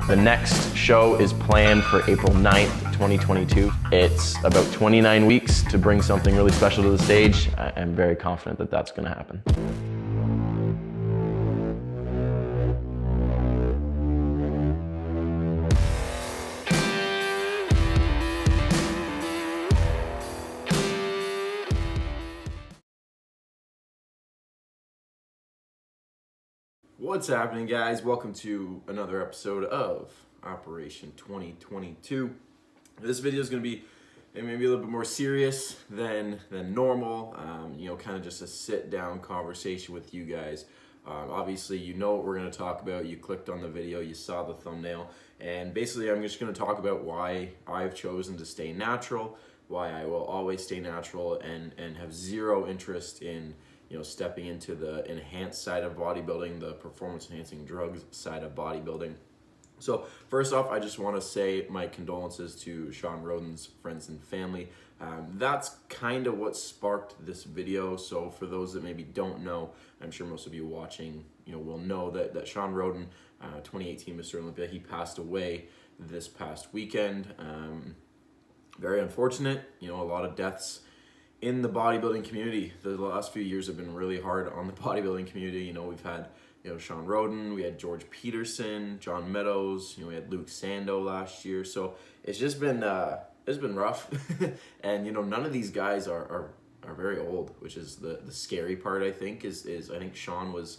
The next show is planned for April 9th, 2022. It's about 29 weeks to bring something really special to the stage. I'm very confident that that's going to happen. What's happening, guys? Welcome to another episode of Operation 2022. This video is going to be maybe a little bit more serious than normal. Kind of just a sit-down conversation with you guys. Obviously, you know what we're going to talk about. You clicked on the video, you saw the thumbnail, and basically, I'm just going to talk about why I've chosen to stay natural, why I will always stay natural, and have zero interest in stepping into the enhanced side of bodybuilding, the performance enhancing drugs side of bodybuilding. So first off, I just want to say my condolences to Sean Roden's friends and family. That's kind of what sparked this video. So for those that maybe don't know, I'm sure most of you watching, will know that Sean Roden, 2018 Mr. Olympia, he passed away this past weekend. Very unfortunate, a lot of deaths in the bodybuilding community. The last few years have been really hard on the bodybuilding community. We've had, Sean Roden, we had George Peterson, John Meadows, we had Luke Sando last year. So it's just been, it's been rough. And, none of these guys are very old, which is the scary part, I think, is I think Sean was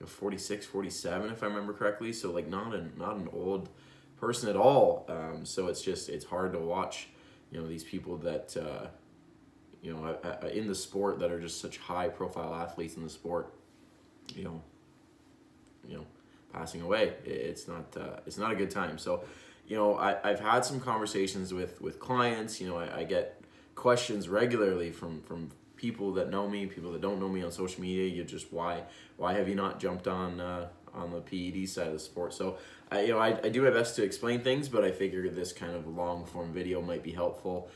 46, 47, if I remember correctly. So like not an old person at all. So it's hard to watch, these people that, in the sport that are just such high profile athletes in the sport, passing away. It's not a good time. So, I've had some conversations with clients. I get questions regularly from people that know me, people that don't know me on social media. You just why have you not jumped on the PED side of the sport? So, I do my best to explain things, but I figure this kind of long form video might be helpful.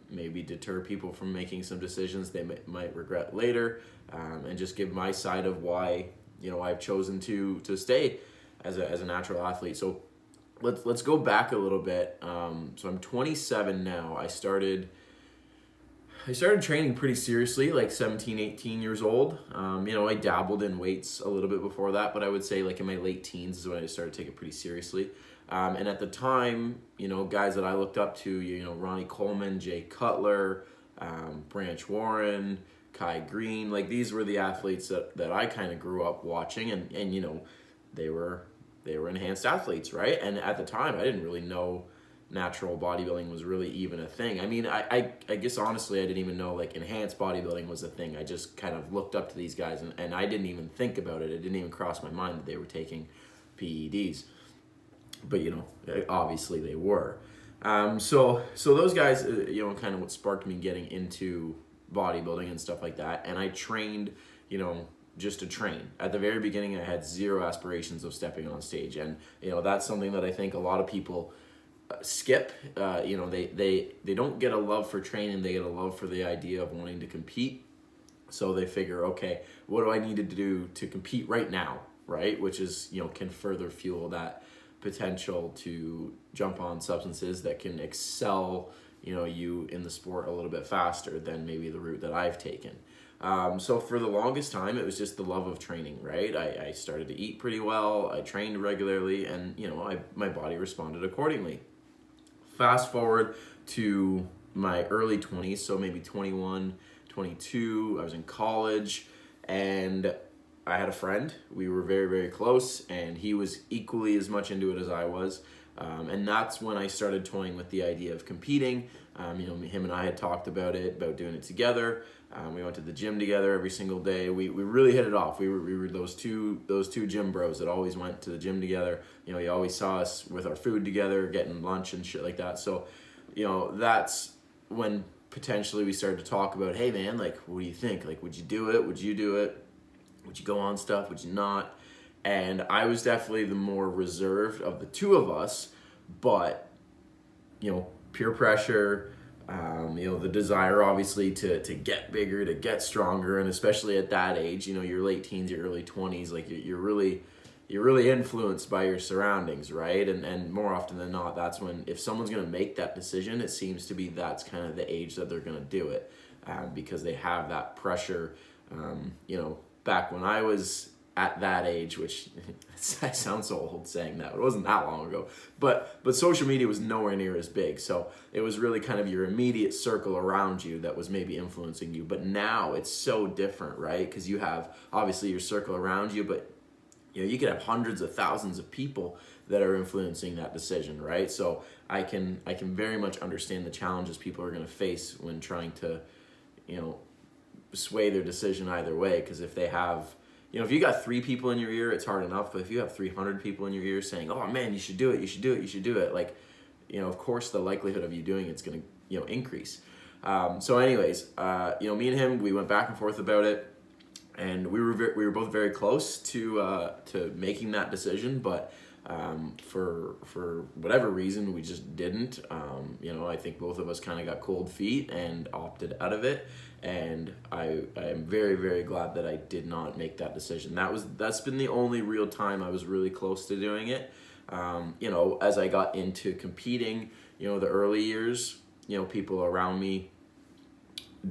Maybe deter people from making some decisions they might regret later, and just give my side of why I've chosen to stay as a natural athlete. So let's go back a little bit. So I'm 27 now. I started training pretty seriously, like 17, 18 years old. I dabbled in weights a little bit before that, but I would say like in my late teens is when I started to take it pretty seriously. And at the time, guys that I looked up to, Ronnie Coleman, Jay Cutler, Branch Warren, Kai Green, like these were the athletes that I kind of grew up watching, and they were enhanced athletes, right? And at the time, I didn't really know natural bodybuilding was really even a thing. I mean, I guess honestly, I didn't even know like enhanced bodybuilding was a thing. I just kind of looked up to these guys, and I didn't even think about it. It didn't even cross my mind that they were taking PEDs. But obviously they were. So those guys, kind of what sparked me getting into bodybuilding and stuff like that. And I trained, just to train. At the very beginning, I had zero aspirations of stepping on stage, and that's something that I think a lot of people skip. They don't get a love for training; they get a love for the idea of wanting to compete. So they figure, okay, what do I need to do to compete right now, right? Which is can further fuel that potential to jump on substances that can excel you in the sport a little bit faster than maybe the route that I've taken. So for the longest time, it was just the love of training, right? I started to eat pretty well, I trained regularly, and my body responded accordingly. Fast forward to my early 20s, so maybe 21, 22, I was in college, and I had a friend. We were very, very close, and he was equally as much into it as I was. And that's when I started toying with the idea of competing. Him and I had talked about doing it together. We went to the gym together every single day. We really hit it off. We were those two gym bros that always went to the gym together. You always saw us with our food together, getting lunch and shit like that. So, that's when potentially we started to talk about, hey man, like, what do you think? Like, would you do it? Would you do it? Would you go on stuff? Would you not? And I was definitely the more reserved of the two of us, but, peer pressure, the desire obviously to get bigger, to get stronger, and especially at that age, your late teens, your early 20s, like you're really, you're really influenced by your surroundings, right? And more often than not, that's when, if someone's going to make that decision, it seems to be that's kind of the age that they're going to do it, because they have that pressure. You know, back when I was at that age, which I sound so old saying that, it wasn't that long ago, but social media was nowhere near as big. So it was really kind of your immediate circle around you that was maybe influencing you. But now it's so different, right? Because you have obviously your circle around you, but you know, you could have hundreds of thousands of people that are influencing that decision, right? So I can very much understand the challenges people are going to face when trying to, you know, sway their decision either way. Because if they have, you know, if you got 3 people in your ear, it's hard enough. But if you have 300 people in your ear saying, "Oh man, you should do it, you should do it, you should do it," like, you know, of course the likelihood of you doing it's going to, you know, increase. So anyways, you know, me and him, we went back and forth about it. And we were both very close to making that decision, but for whatever reason we just didn't. You know, I think both of us kind of got cold feet and opted out of it. And I am very, very glad that I did not make that decision. That's been the only real time I was really close to doing it. You know, as I got into competing, you know, the early years, you know, people around me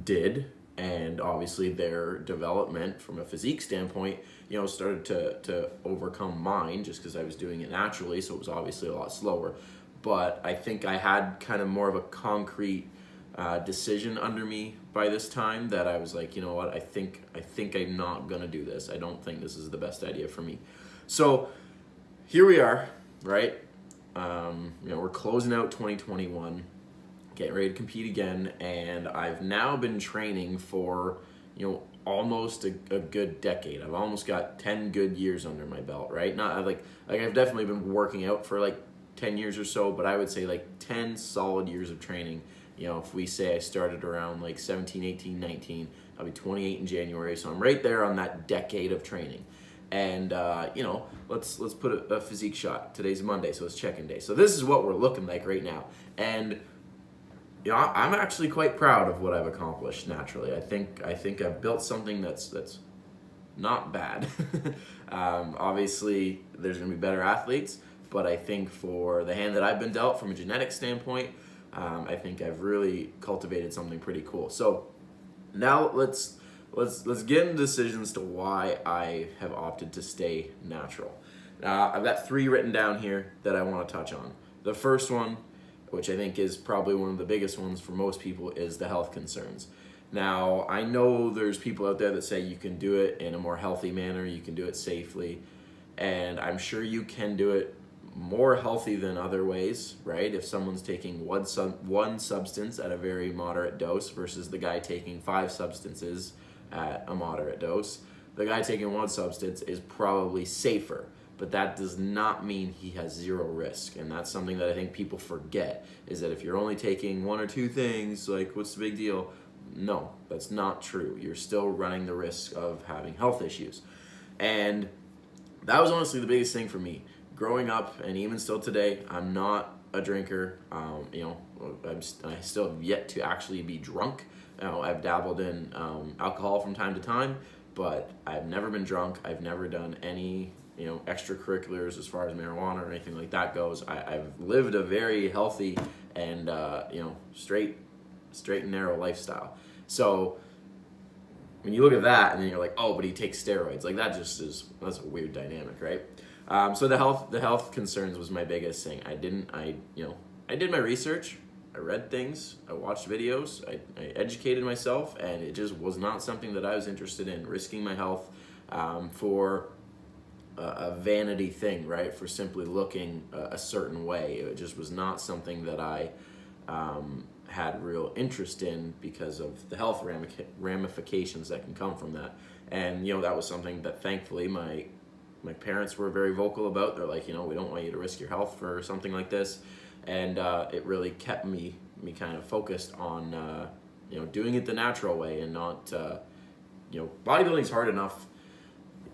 did. And obviously their development from a physique standpoint, you know, started to overcome mine just because I was doing it naturally. So it was obviously a lot slower. But I think I had kind of more of a concrete decision under me by this time that I was like, you know what, I think I'm not going to do this. I don't think this is the best idea for me. So here we are, right? You know, we're closing out 2021. Getting ready to compete again, and I've now been training for, you know, almost a good decade. I've almost got 10 good years under my belt, right? Not like I've definitely been working out for like 10 years or so, but I would say like 10 solid years of training. You know, if we say I started around like 17, 18, 19, I'll be 28 in January, so I'm right there on that decade of training. And you know, let's put a physique shot. Today's Monday, so it's check-in day. So this is what we're looking like right now. And you know, I'm actually quite proud of what I've accomplished naturally. I think I've built something that's not bad. Obviously, there's going to be better athletes, but I think for the hand that I've been dealt from a genetic standpoint, I think I've really cultivated something pretty cool. So now let's get into decisions to why I have opted to stay natural. I've got 3 written down here that I want to touch on. The first one, which I think is probably one of the biggest ones for most people, is the health concerns. Now, I know there's people out there that say you can do it in a more healthy manner, you can do it safely, and I'm sure you can do it more healthy than other ways, right? If someone's taking one substance at a very moderate dose versus the guy taking 5 substances at a moderate dose, the guy taking 1 substance is probably safer. But that does not mean he has 0 risk. And that's something that I think people forget, is that if you're only taking 1 or 2 things, like, what's the big deal? No, that's not true. You're still running the risk of having health issues. And that was honestly the biggest thing for me. Growing up, and even still today, I'm not a drinker. You know, I still have yet to actually be drunk. You know, I've dabbled in alcohol from time to time, but I've never been drunk. I've never done any, you know, extracurriculars as far as marijuana or anything like that goes. I've lived a very healthy and you know, straight and narrow lifestyle. So when you look at that and then you're like, oh, but he takes steroids, like that's a weird dynamic, right? So the health concerns was my biggest thing. I did my research. I read things, I watched videos, I educated myself, and it just was not something that I was interested in, risking my health for a vanity thing, right? For simply looking a certain way. It just was not something that I had real interest in because of the health ramifications that can come from that. And, you know, that was something that thankfully my parents were very vocal about. They're like, you know, we don't want you to risk your health for something like this. And it really kept me kind of focused on, you know, doing it the natural way and not, you know, bodybuilding's hard enough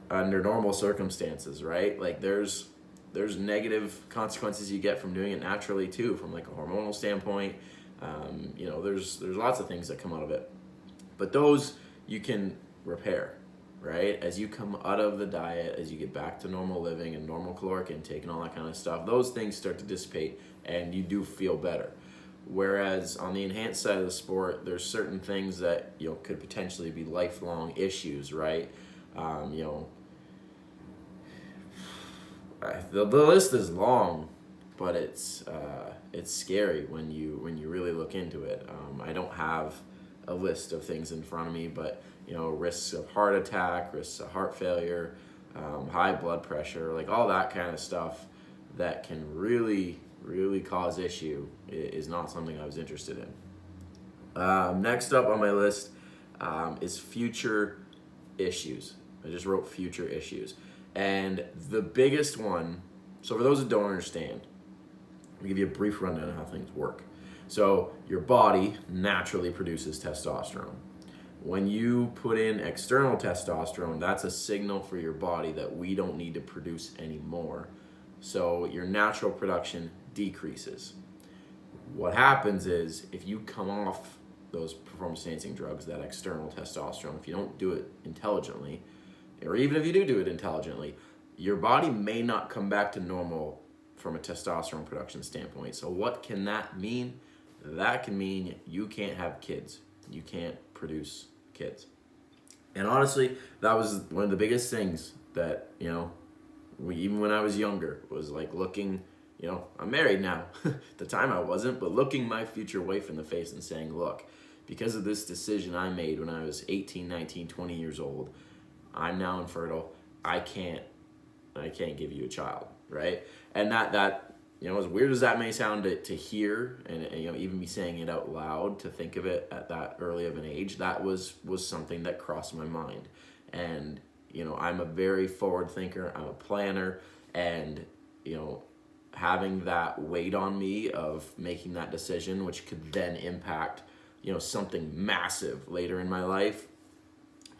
under normal circumstances, right? Like there's negative consequences you get from doing it naturally too, from like a hormonal standpoint. You know, there's lots of things that come out of it, but those you can repair. right? As you come out of the diet, as you get back to normal living and normal caloric intake and all that kind of stuff, those things start to dissipate and you do feel better. Whereas on the enhanced side of the sport, there's certain things that, you know, could potentially be lifelong issues, right? You know, the list is long, but it's scary when you really look into it. I don't have a list of things in front of me, but you know, risks of heart attack, risks of heart failure, high blood pressure, like all that kind of stuff that can really cause issue is not something I was interested in. Next up on my list is future issues. I just wrote future issues. And the biggest one, so for those that don't understand, I'll give you a brief rundown of how things work. So your body naturally produces testosterone. When you put in external testosterone, that's a signal for your body that we don't need to produce anymore. So your natural production decreases. What happens is if you come off those performance enhancing drugs, that external testosterone, if you don't do it intelligently, or even if you do it intelligently, your body may not come back to normal from a testosterone production standpoint. So what can that mean? That can mean you can't have kids. You can't produce kids. And honestly, that was one of the biggest things that, you know, even when I was younger, was like looking, you know, I'm married now. At the time I wasn't, but looking my future wife in the face and saying, look, because of this decision I made when I was 18, 19, 20 years old, I'm now infertile. I can't give you a child, right? And that you know, as weird as that may sound to hear, and you know, even me saying it out loud, to think of it at that early of an age, that was something that crossed my mind. And you know, I'm a very forward thinker. I'm a planner, and you know, having that weight on me of making that decision, which could then impact, you know, something massive later in my life.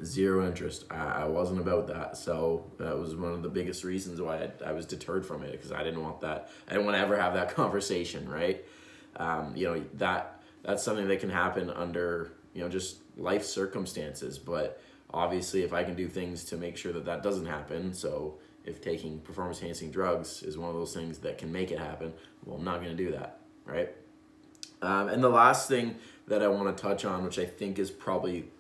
Zero interest. I wasn't about that. So that was one of the biggest reasons why I was deterred from it, because I didn't want that. I didn't want to ever have that conversation, right? You know, that's something that can happen under, you know, just life circumstances. But obviously, if I can do things to make sure that that doesn't happen, so if taking performance enhancing drugs is one of those things that can make it happen, well, I'm not going to do that, right? And the last thing that I want to touch on, which I think is probably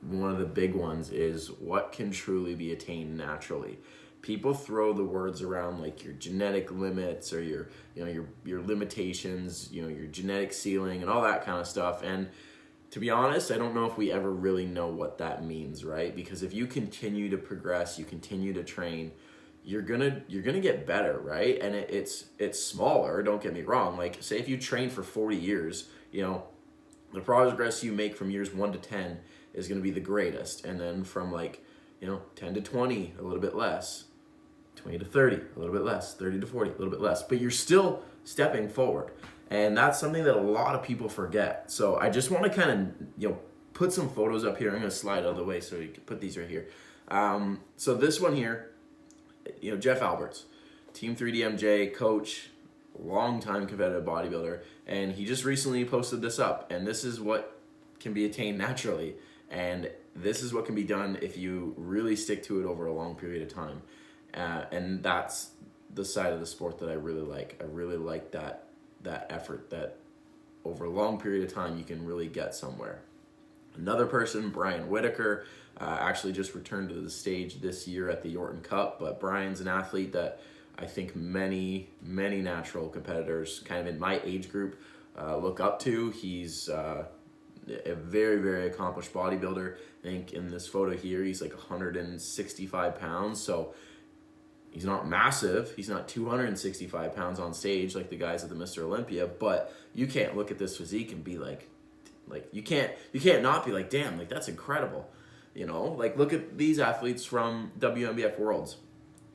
one of the big ones, is what can truly be attained naturally. People throw the words around like your genetic limits or your limitations, you know, your genetic ceiling and all that kind of stuff. And to be honest, I don't know if we ever really know what that means, right? Because if you continue to progress, you continue to train, you're gonna get better, right? And it's smaller, don't get me wrong. Like, say if you train for 40 years, you know, the progress you make from years 1 to 10 is going to be the greatest. And then from like, you know, 10 to 20, a little bit less, 20 to 30, a little bit less, 30 to 40, a little bit less, but you're still stepping forward. And that's something that a lot of people forget. So I just want to kind of, you know, put some photos up here. I'm going to slide out of the way so you can put these right here. So this one here, you know, Jeff Alberts, Team 3DMJ coach, longtime competitive bodybuilder, and he just recently posted this up, and this is what can be attained naturally, and this is what can be done if you really stick to it over a long period of time. And that's the side of the sport that I really like. I really like that effort, that over a long period of time you can really get somewhere. Another person, Brian Whitaker, actually just returned to the stage this year at the Orton Cup, but Brian's an athlete that I think many natural competitors kind of in my age group look up to. He's a very accomplished bodybuilder. I think in this photo here, he's like 165 pounds. So he's not massive. He's not 265 pounds on stage like the guys at the Mr. Olympia, but you can't look at this physique and be like you can't not be like, damn, like that's incredible. You know, like look at these athletes from WNBF Worlds.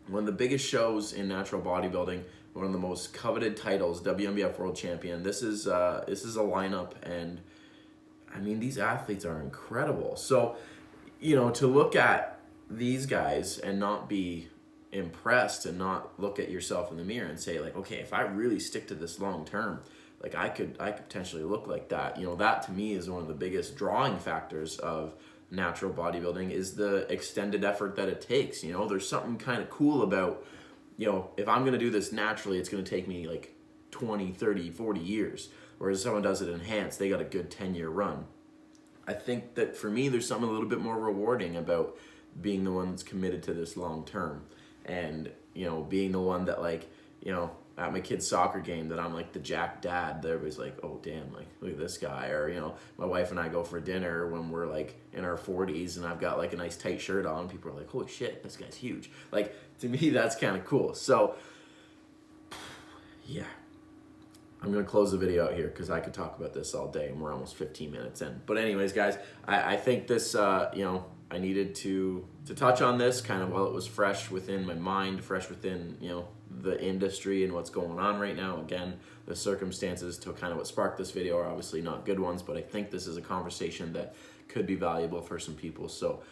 One of the biggest shows in natural bodybuilding, one of the most coveted titles, WNBF World Champion. This is a lineup, and I mean, these athletes are incredible. So, you know, to look at these guys and not be impressed and not look at yourself in the mirror and say like, okay, if I really stick to this long term, like I could potentially look like that. You know, that to me is one of the biggest drawing factors of natural bodybuilding is the extended effort that it takes. You know, there's something kind of cool about, you know, if I'm going to do this naturally, it's going to take me like 20, 30, 40 years. Whereas if someone does it enhanced, they got a good 10-year run. I think that for me, there's something a little bit more rewarding about being the one that's committed to this long term. And, you know, being the one that, like, you know, at my kid's soccer game, that I'm like the jack dad. Everybody's like, oh, damn, like, look at this guy. Or, you know, my wife and I go for dinner when we're like in our 40s and I've got like a nice tight shirt on. People are like, holy shit, this guy's huge. Like, to me, that's kind of cool. So, yeah. I'm going to close the video out here because I could talk about this all day and we're almost 15 minutes in. But anyways, guys, I think this, you know, I needed to touch on this kind of while it was fresh within my mind, fresh within, you know, the industry and what's going on right now. Again, the circumstances to kind of what sparked this video are obviously not good ones, but I think this is a conversation that could be valuable for some people. So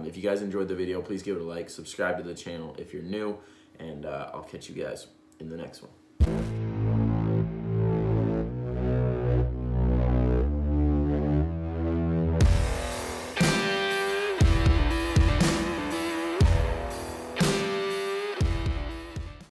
if you guys enjoyed the video, please give it a like, subscribe to the channel if you're new, and I'll catch you guys in the next one.